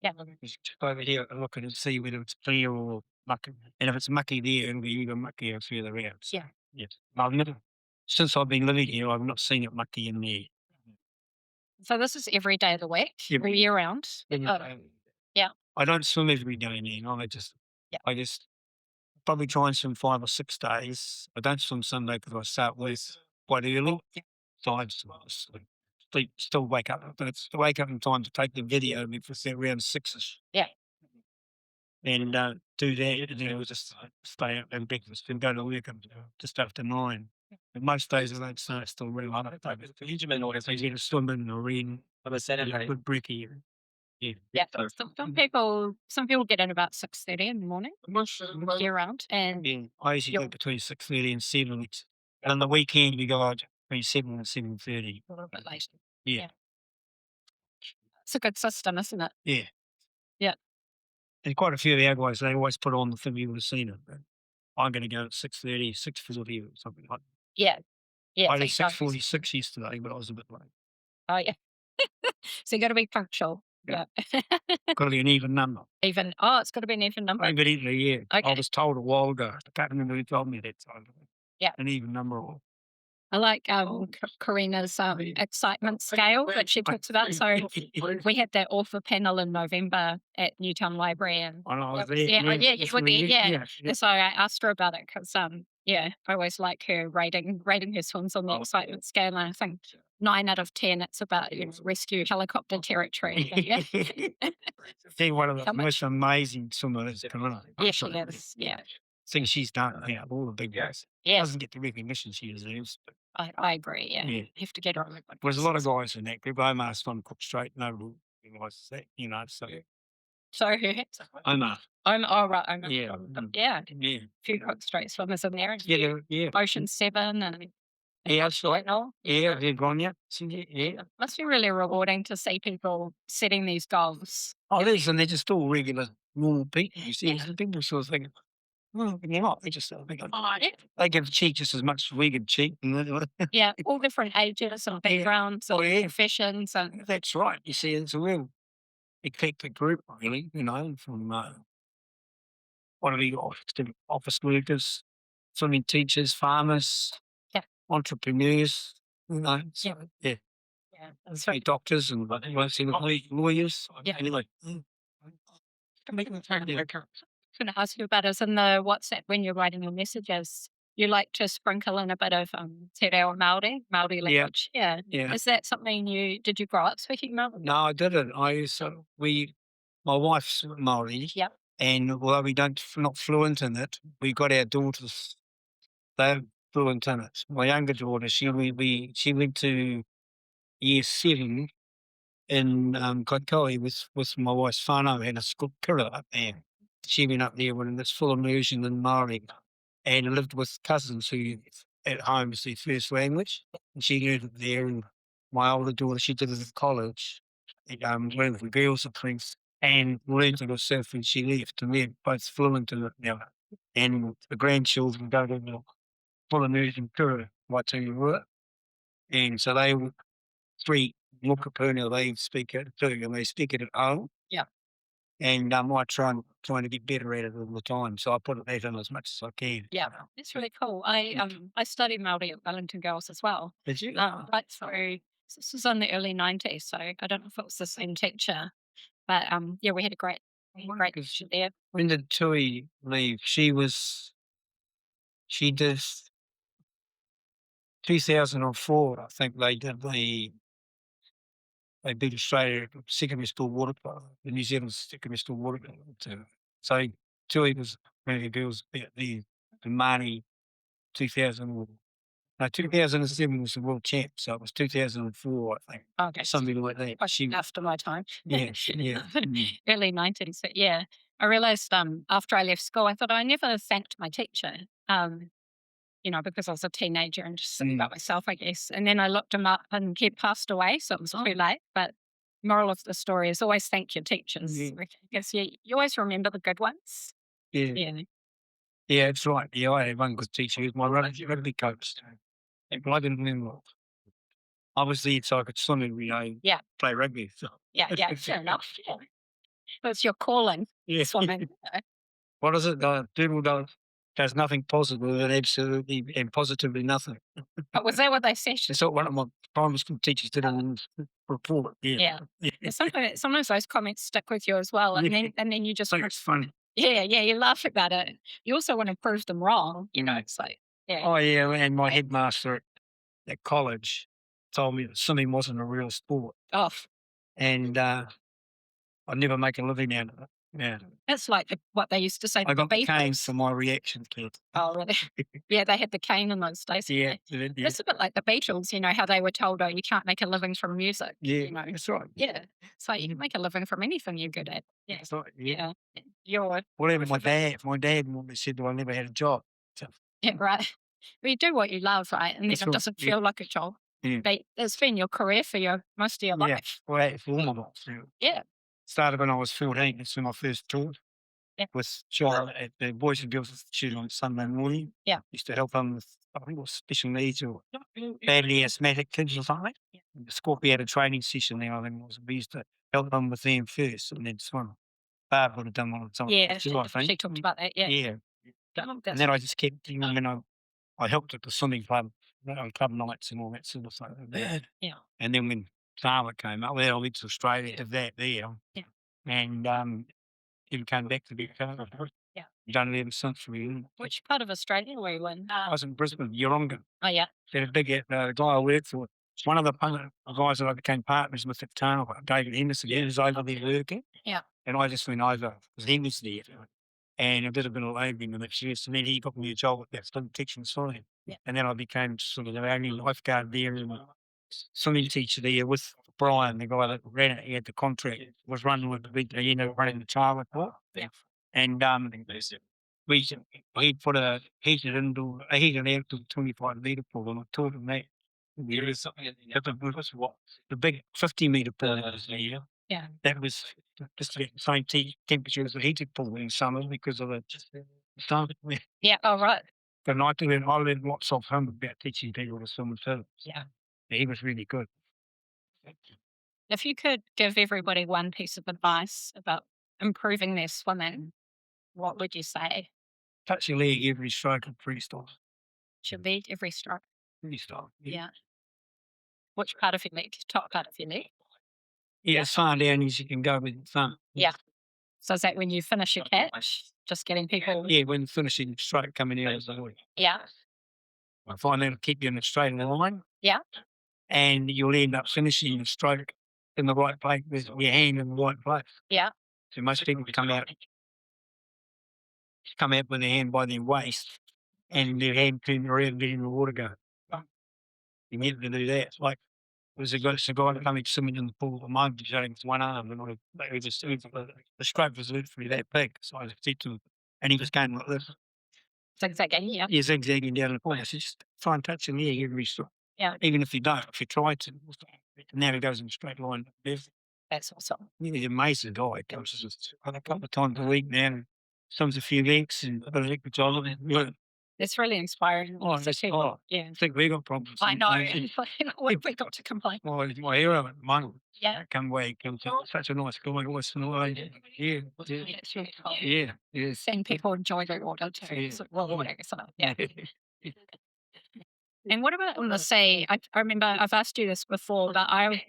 yeah, just over here and look at it and see whether it's clear or mucky. And if it's mucky there, it'll be even muckier further out. So, Yeah. Yeah. I've never, since I've been living here, I've not seen it mucky in there. So this is every day of the week, Yeah. year round. Yeah. I don't swim every day now. I just probably try and swim 5 or 6 days. I don't swim Sunday because I start work quite early. So I still wake up, but it's to wake up in time to take the video because they're around 6ish. Yeah. And do that, and then I'll just stay up and breakfast and go to work just after 9. And most days I don't start till really late. So you get swimming or reading. Good brekkie. Yeah. Some people get in about 6:30 in the morning, year round, and Yeah, I usually go between 6:30 and 7. And on the weekend we go out between 7 and 7:30. a little bit later. Yeah. It's a good system, isn't it? Yeah. Yeah. And quite a few of our guys, they always put on the thing, you would have seen it. But I'm going to go at 6:30, 6:40 or something like that. Yeah. I did so- 6:46 yesterday, but I was a bit late. Oh yeah. So you got to be punctual. Yeah. Yeah. Got to be an even number. It's got to be an even number. Evidently, yeah. Okay. I was told a while ago. I can't remember who told me that time. Yeah. An even number. Or I like Karina's excitement scale that she talks about. So we had that author panel in November at Newtown Library, and I know I was there. yeah, you were there, yeah. Yeah. so I asked her about it because I always like her rating her swims on the excitement scale. And I think 9 out of 10, it's about rescue helicopter territory. Yeah, She's one of the How most amazing swimmers ever. yeah, she is. Yeah, Thing she's done, all the big ones. yeah, Doesn't get the recognition she deserves. But I agree. Yeah, Yeah. have to get her on the there's a lot of guys in that group. Omar's swum cook straight, no realises that, so So her hits. Omar. Oh right, Yeah. yeah. Yeah. Few quick straight swimmers in there. Yeah. Ocean 7 and Yeah, that's right. all. Yeah, they've gone, yeah. Yeah. Must be really rewarding to see people setting these goals. Oh, it is, and they're just all regular, normal people. You see, some people sort of think, well, they're not. They just think, Yeah. they give cheek just as much as we give cheek. Yeah, all different ages and backgrounds and yeah. professions. And That's right. You see, it's a real eclectic group, really, from one of the office workers, swimming teachers, farmers, Yeah. entrepreneurs, so, yeah. yeah, that's right. Doctors and lawyers. Yeah. Anyway. I'm going to ask you about is in the WhatsApp when you're writing your messages, you like to sprinkle in a bit of te reo Māori language. Yeah. Yeah. Is that something did you grow up speaking Māori? No, I didn't. My wife's Māori. Yep. And although not fluent in it, we got our daughters, they're fluent in it. My younger daughter, she went to year 7 in Kaikoai with my wife's whānau and a school kura up there. She went up there when it's full immersion in Māori and lived with cousins who at home is their first language. And she learned it there. And my older daughter, she did it at college. Learned the girls and things and learned it herself when she left. And they're both fluent in it now. And the grandchildren go to the full immersion kura, Waitangi. And so they were 3 Mokapuna, they speak it too, and they speak it at home. Yeah. And I trying to get better at it all the time, so I put that in as much as I can. Yeah, it's really cool. I studied Māori at Wellington Girls as well. Did you? Right through. This was in the early 90s, so I don't know if it was the same teacher, but yeah, we had a great teacher there. When did Tui leave? She did 2004, I think they beat Australia at secondary school water polo, the New Zealand secondary school water polo too. So Tui was one of the girls about the Māori 2007 was the world champ, so it was 2004, I think. Okay. Something like that. After my time. Yeah. Early 90s. But yeah, I realised after I left school, I thought I never thanked my teacher, because I was a teenager and just thinking about myself, I guess. And then I looked him up and he'd passed away, so it was too late. But moral of the story is always thank your teachers. Because you always remember the good ones. Yeah, that's right. Yeah, I had one good teacher. He was my rugby coach. But I didn't remember. I was there so I could swim every day, play rugby. So. Yeah, fair enough. It's your calling, swimming. What is it? Dougal does nothing positive and absolutely and positively nothing. But was that what they said? That's what one of my primary school teachers did in the report. Yeah. Sometimes those comments stick with you as well, and then you just think it's funny. Yeah, you laugh about it. You also want to prove them wrong, It's like Oh yeah, and my headmaster at college told me that swimming wasn't a real sport. Oh, and I'd never make a living out of it. Yeah. It's like what they used to say. I got the cane for my reaction to it. Oh, really? Yeah, they had the cane in those days. Yeah. It's a bit like the Beatles, how they were told, you can't make a living from music. Yeah, that's right. Yeah. So you can make a living from anything you're good at. Yeah. That's right. Yeah. Whatever my dad said that I never had a job. So. Yeah, right. Well, you do what you love, right? And then it doesn't feel like a job. Yeah. But it's been your career for most of your life. Well, for all my life. Yeah. Started when I was 14. That's when I first taught. With Charlotte at the Boys and Girls Institute on Sunday morning. Yeah. Used to help them with, I think it was special needs or badly asthmatic kids or something. Yeah. The Scorpio had a training session there, I think it was. We used to help them with them first and then swim. Barb would have done one of the time. Yeah, she talked about that, Yeah. And then I just kept, I helped at the swimming club on club nights and all that sort of stuff. Yeah. And then when Charlotte came up, I went to Australia, did that there. Yeah. And he came back to the car. Yeah. done it ever since. Which part of Australia were you in? I was in Brisbane, Yeronga. Oh, yeah. Then a big the guy I worked for, one of the guys that I became partners with at the time, David Henderson, he was over there working. Yeah. And I just went over because he was there. And I did a bit of labouring the next year. So then he got me a job at that swim teaching site. Yeah. And then I became sort of the only lifeguard there and swimming teacher there with Brian, the guy that ran it. He had the contract, was running with the big, running the Charlotte Pool. Yeah. And he put a heated outdoor 25-metre pool, and I taught him that. The big 50-metre pool that was there. Yeah. That was just the same temperature as the heated pool in summer because of the sun. Yeah. Oh, right. But I learned lots of him about teaching people to swim too. Yeah. He was really good. If you could give everybody one piece of advice about improving their swimming, what would you say? Touch your leg every stroke of freestyle. Should lead every stroke. Freestyle. Yeah. Which part of your leg? Top part of your leg? Yeah, as far down as you can go with the thumb. Yeah. So is that when you finish your catch? Just getting people. Yeah, when finishing stroke coming out of the water. Yeah. I find that'll keep you in a straight line. Yeah. And you'll end up finishing the stroke in the right place with your hand in the right place. Yeah. So most people come out with their hand by their waist and their hand turned around letting the water go. You need to do that. It's like there's a guy coming swimming in the pool at the moment, he's only with one arm, and the stroke was literally that big. So I said to him, and he was going like this. Zigzagging, yeah. Yeah, zigzagging down the pool. I said, just try and touch the leg every stroke. Yeah. Even if you don't, if you try to, now he goes in a straight line. That's awesome. He's an amazing guy. He comes a couple of times a week now and swims a few legs and a bit of job. It's really inspiring. Yeah. I think we got problems. I know. We got to complain. Well, he's my hero at the moment. Yeah. Come away, such a nice guy. Always in the way. Yeah. It's really cool. Yeah. Yes. Seeing people enjoy their water too. Yeah. It's rewarding. Yeah. And what about on the sea? I remember I've asked you this before, but I'm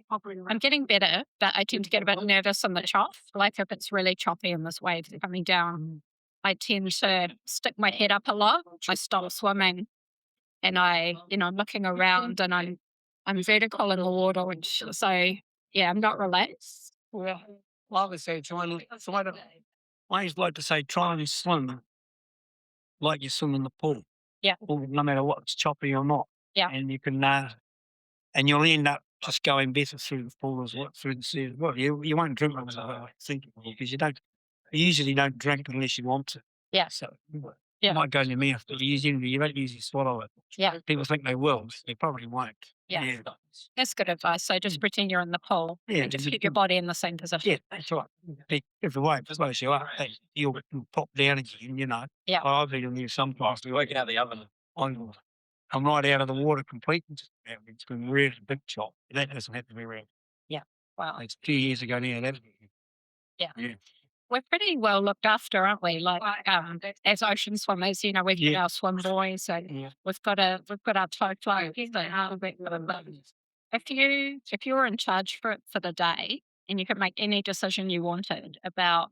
getting better, but I tend to get a bit nervous on the chop. Like if it's really choppy and this wave coming down, I tend to stick my head up a lot. I stop swimming and I'm looking around and I'm vertical in the water. So yeah, I'm not relaxed. Well, I would say I always like to say try and swim like you swim in the pool. Yeah. No matter what's choppy or not. Yeah. And you can, and you'll end up just going better through the pool as well, through the sea as well. You won't drink because you usually don't drink unless you want to. Yeah. So Yeah. it might go in your mouth, but you don't usually swallow it. Yeah. People think they will, they probably won't. Yeah. That's good advice. So just pretend you're in the pool and just keep your body in the same position. Yeah, that's right. If the wave slows you up, you'll pop down again, Yeah. I've been in there sometimes. We wake out of the oven. I'm right out of the water completely. It's been really big chop. That doesn't have to be around. Yeah. Wow. It's 2 years ago now. Yeah. Yeah. We're pretty well looked after, aren't we? Like as ocean swimmers, we've got our swim boys, so we've got our tow float. If you were in charge for the day and you could make any decision you wanted about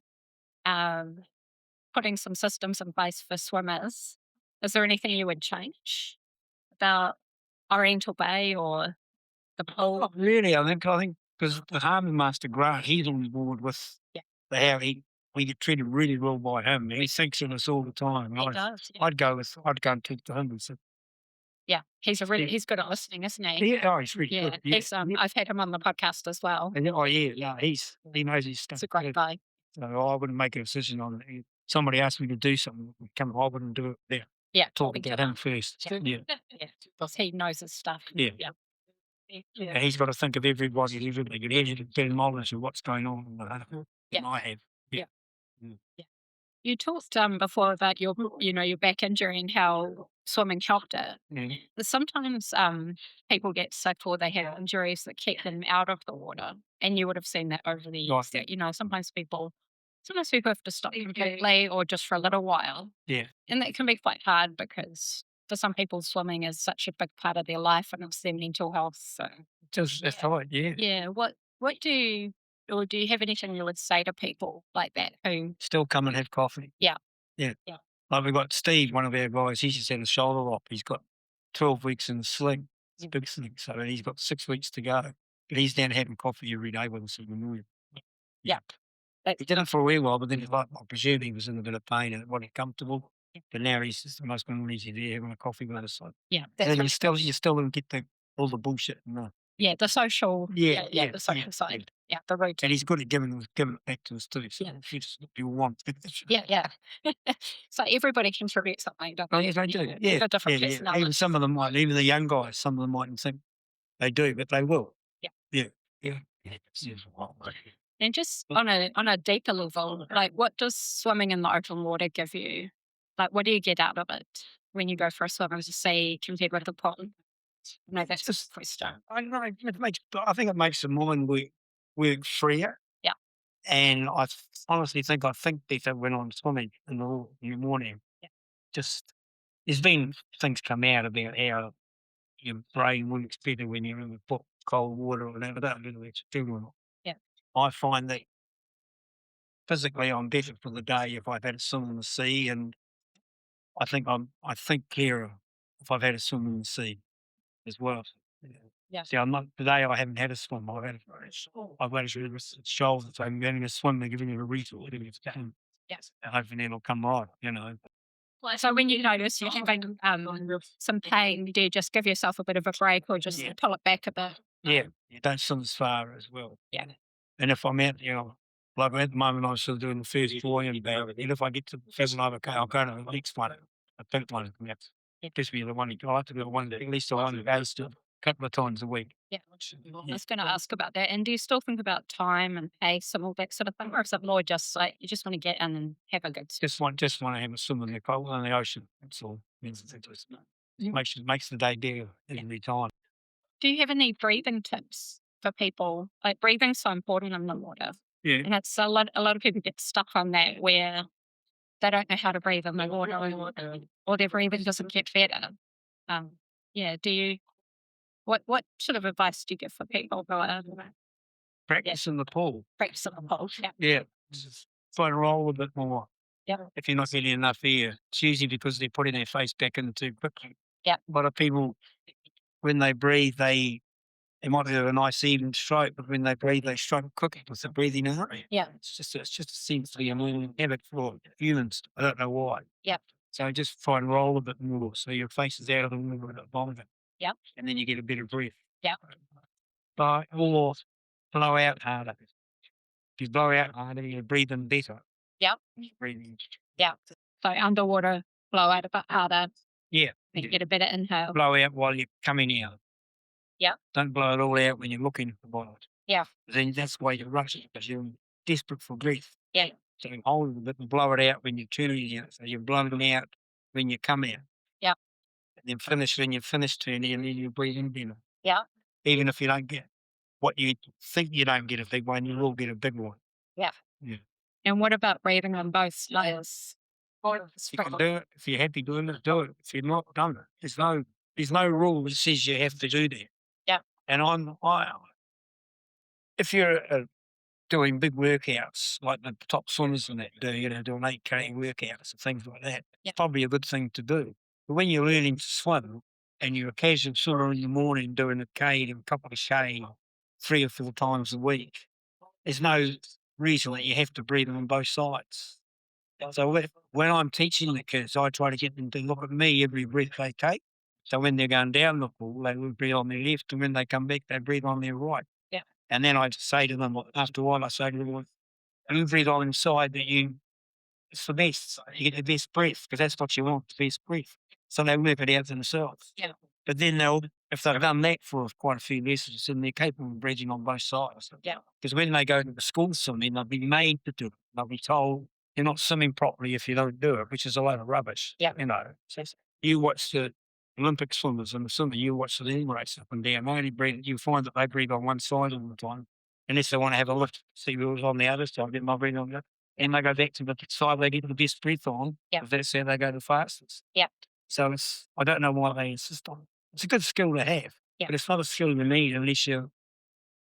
putting some systems in place for swimmers, is there anything you would change about Oriental Bay or the pool? Not really, I think because the Harbour Master Grant, he's on board with how we get treated really well by him. He thinks of us all the time. He does. Yeah. I'd go and talk to him and say, yeah, he's good at listening, isn't he? Yeah, he's really good. Yeah. I've had him on the podcast as well. And, he knows his stuff. He's a great guy. So I wouldn't make a decision on it. Somebody asked me to do something, I wouldn't do it there. Yeah, talk to him first. Yeah, because he knows his stuff. Yeah. And he's got to think of everybody. He's got to get knowledge of what's going on. I have. Yeah. You talked before about your back injury and how swimming helped it. Yeah. Sometimes people get sick or they have injuries that keep them out of the water, and you would have seen that over the years. That, sometimes people have to stop completely or just for a little while. Yeah. And that can be quite hard because for some people swimming is such a big part of their life and it's their mental health. So that's right. Yeah. Yeah. What do you have anything you would say to people like that who still come and have coffee? Yeah. Yeah. Yeah. Like we've got Steve, one of our guys, he's just had a shoulder op. He's got 12 weeks in the sling. It's a big sling. So he's got 6 weeks to go. But he's down having coffee every day with us in the morning. Yeah. He did it for a wee while, but then I presume he was in a bit of pain and it wasn't comfortable. But now he's just the most easy there having a coffee with us. So. Yeah. And you still don't get all the bullshit. No. Yeah, the social. Yeah, the social side. Yeah, the routine. And he's good at giving it back to us too. So if you want. Yeah. So everybody contributes something, don't Oh, they? yes, they do. With Yeah, a different yeah. personality. Even some of them might, even the young guys, some of them mightn't think they do, but they will. Yeah. Yeah. And just on a deeper level, like what does swimming in the open water give you? Like what do you get out of it when you go for a swim, as you say, compared with the pond? No, that's just a question. I don't know. I think it makes the mind work freer. Yeah. And I honestly think better when I'm swimming in the morning. Yeah. Just there's been things come out about how your brain works better when you're in the cold water or whatever. I don't know if it's true or not. Yeah. I find that physically I'm better for the day if I've had a swim in the sea, and I think clearer if I've had a swim in the sea as well. Yeah. See, I'm not today. I haven't had a swim. I've had a shoulder. So I'm having a swim. They're giving me a refill. Yes. And hopefully it'll come right. So when you notice you're having some pain, do you just give yourself a bit of a break or just pull it back a bit? Yeah. You don't swim as far as well. Yeah. And if I'm out, like at the moment I'm still doing the first Oriental Bay, and if I get to the first one, I'll go to the next one, a pink one. It gives me the one. I like to do one at least the one that goes to a couple of times a week. Yeah. I was going to ask about that. And do you still think about time and pace and all that sort of thing, or is it more just like you just want to get in and have a good swim? Just want to have a swim in the cold in the ocean. That's all. Makes the day better every time. Do you have any breathing tips for people? Like breathing's so important in the water. Yeah. And it's a lot of people get stuck on that where they don't know how to breathe in the water or their breathing doesn't get better. Do you what sort of advice do you give for people who are Practice in the pool. practice in the pool? Yeah. Yeah. Just try to roll a bit more. Yeah. If you're not getting enough air, it's usually because they're putting their face back in too quickly. Yeah. A lot of people, when they breathe, they might have a nice even stroke, but when they breathe, they struggle quicker with the breathing out. Yeah. It's just seems to be a normal habit for humans. I don't know why. Yeah. So just try and roll a bit more so your face is out of the water a bit longer. Yeah. And then you get a better breath. Yeah. Or blow out harder. If you blow out harder, you breathe in better. Yeah. Breathing. Yeah. So underwater, blow out a bit harder. Yeah. You get a better inhale. Blow out while you're coming out. Yeah. Don't blow it all out when you're looking at the bottom. Yeah. Then that's why you're rushing because you're desperate for breath. Yeah. So you hold it a bit and blow it out when you're turning out. So you're blowing it out when you come out. Yeah. And then finish when you finish turning and then you breathe in better. Yeah. Even if you don't get what you think you don't get a big one, you will get a big one. Yeah. Yeah. And what about breathing on both layers? You can do it. If you're happy doing it, do it. If you're not, don't. There's no rule that says you have to do that. Yeah. And if you're doing big workouts like the top swimmers and that do, doing 8K workouts and things like that, it's probably a good thing to do. But when you're learning to swim and you're a casual swimmer in the morning doing a K and a couple of K 3 or 4 times a week, there's no reason that you have to breathe on both sides. So when I'm teaching the kids, I try to get them to look at me every breath they take. So when they're going down the pool, they will breathe on their left, and when they come back, they breathe on their right. Yeah. And then I say to them, after a while, I say to them, you breathe on the side that it's the best. You get the best breath, because that's what you want, the best breath. So they work it out themselves. Yeah. But then if they've done that for quite a few lessons, then they're capable of breathing on both sides. Yeah. Because when they go to the school swimming, they'll be made to do it. They'll be told, you're not swimming properly if you don't do it, which is a load of rubbish. Yeah. You watch the Olympic swimmers and the swimmer, you watch the race up and down. They only breathe, you find that they breathe on one side all the time. Unless they want to have a lift, see who's on the other side, get my breath on that. And they go back to the side they get the best breath on. Yeah. If that's how they go the fastest. Yeah. So I don't know why they insist on it. It's a good skill to have, but it's not a skill you need unless you're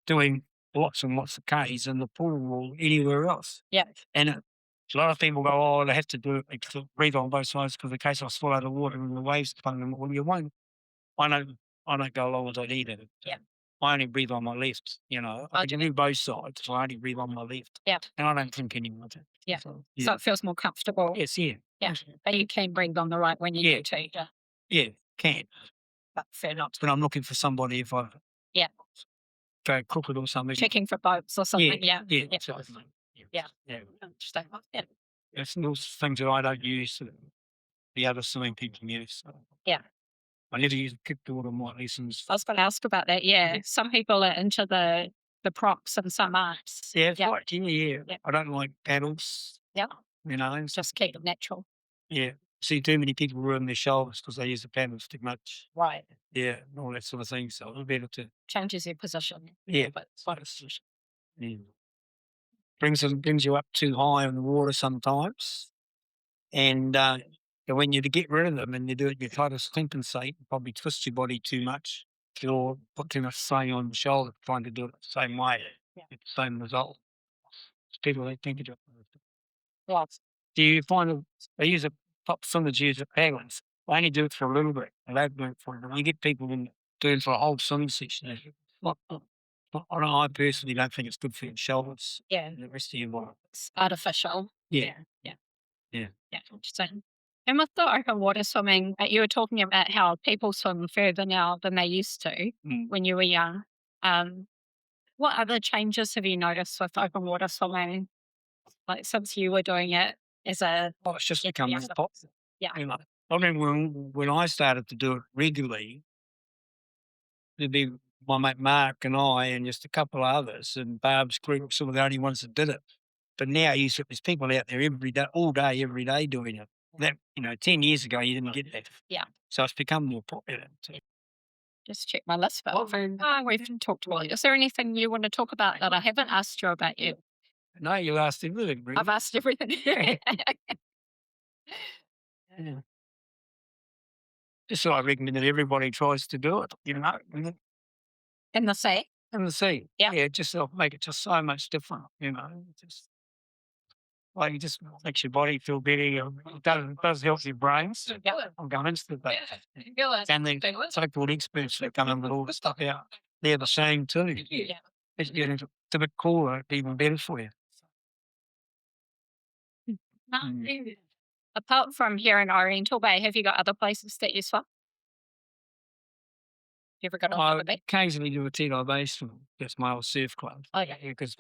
doing lots and lots of Ks in the pool or anywhere else. Yeah. And A lot of people go, oh, they have to do it, they have to breathe on both sides because in case I swallow the water and the waves come in. Well, you won't. I don't go along as I need it. Yeah. I only breathe on my left, I can do both sides, so I only breathe on my left. Yeah. And I don't think anymore. Yeah. So So it feels more comfortable. yes, yeah. Yeah. But you can breathe on the right when you need to. Yeah. Yeah, can. But fair enough. But I'm looking for somebody if I Yeah. go crooked or something. Checking for boats or something. Yeah. Yeah. Yeah. So, Yeah. yeah. Interesting. Yeah. It's those things that I don't use that the other swimming people use. So. Yeah. I never use kickboard on my lessons. I was going to ask about that. Yeah. Some people are into the props and some aren't. Yeah, right. Yeah. I don't like paddles. Yeah. Just keep it natural. Yeah. See too many people ruin their shoulders because they use the paddles too much. Right. Yeah, and all that sort of thing. So it's better to Changes your position. yeah, brings you up too high in the water sometimes, and when you to get rid of them and you do it, you try to compensate, probably twist your body too much, or put too much strain on the shoulder, trying to do it the same way, get the same result. People don't think of it. Well, Do you find that they use top swimmers use the paddles? I only do it for a little bit. I don't do it for it. You get people in doing it for a whole swim session. I personally don't think it's good for your shoulders. Yeah. And the rest of your body. It's artificial. Yeah. Yeah. Yeah. Yeah. Interesting. And with the open water swimming, you were talking about how people swim further now than they used to when you were young. What other changes have you noticed with open water swimming? Like since you were doing it as a it's just become more popular. Yeah. I remember when I started to do it regularly, there'd be my mate Mark and I and just a couple of others, and Barb's group were sort of the only ones that did it. But now there's people out there every day, all day, every day doing it. That 10 years ago you didn't get that. Yeah. So it's become more popular. Just check my list. We've talked about it. Is there anything you want to talk about that I haven't asked you about yet? No, you asked everything. Really. I've asked everything. Yeah. Just so I reckon that everybody tries to do it, In the sea? In the sea. Yeah. Just make it just so much different, just like it just makes your body feel better. It does help your brains. Yeah. I'm going into that. Yeah. And the so-called experts that come in with all the stuff out, they're the same too. Yeah. It's a bit cooler, even better for you. Apart from here in Oriental Bay, have you got other places that you swim? You ever got on the bay? Occasionally do a Tino Bay swim. That's my old surf club. Oh, yeah. Because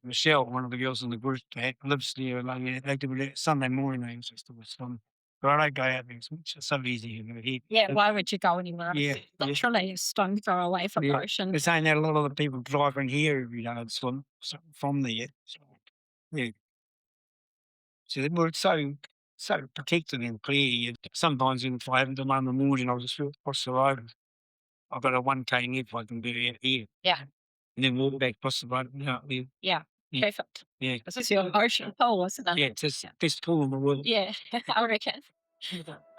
Michelle, one of the girls in the group, lives there. They do it Sunday morning. They used to swim. But I don't go out there. It's so easy. Yeah, why would you go anywhere else? Yeah. Literally a stone throw away from the ocean. They're saying that a lot of the people driving here every day and swim from there. So, yeah. So it's so protected and clear. Sometimes if I haven't done one in the morning, I'll just cross the road. I've got a 1K nip I can do out here. Yeah. And then walk back across the road. Yeah. Perfect. Yeah. This is your ocean pool, isn't it? Yeah, it's the best pool in the world. Yeah, I reckon.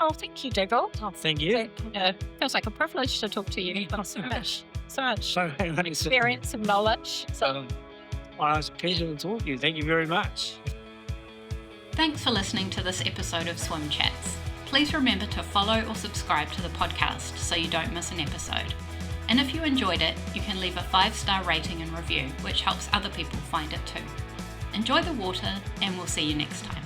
Oh, thank you, Dougal. Oh, thank you. Feels like a privilege to talk to you. So much Experience. experience and knowledge. So, It's a pleasure to talk to you. Thank you very much. Thanks for listening to this episode of Swim Chats. Please remember to follow or subscribe to the podcast so you don't miss an episode. And if you enjoyed it, you can leave a 5-star rating and review, which helps other people find it too. Enjoy the water, and we'll see you next time.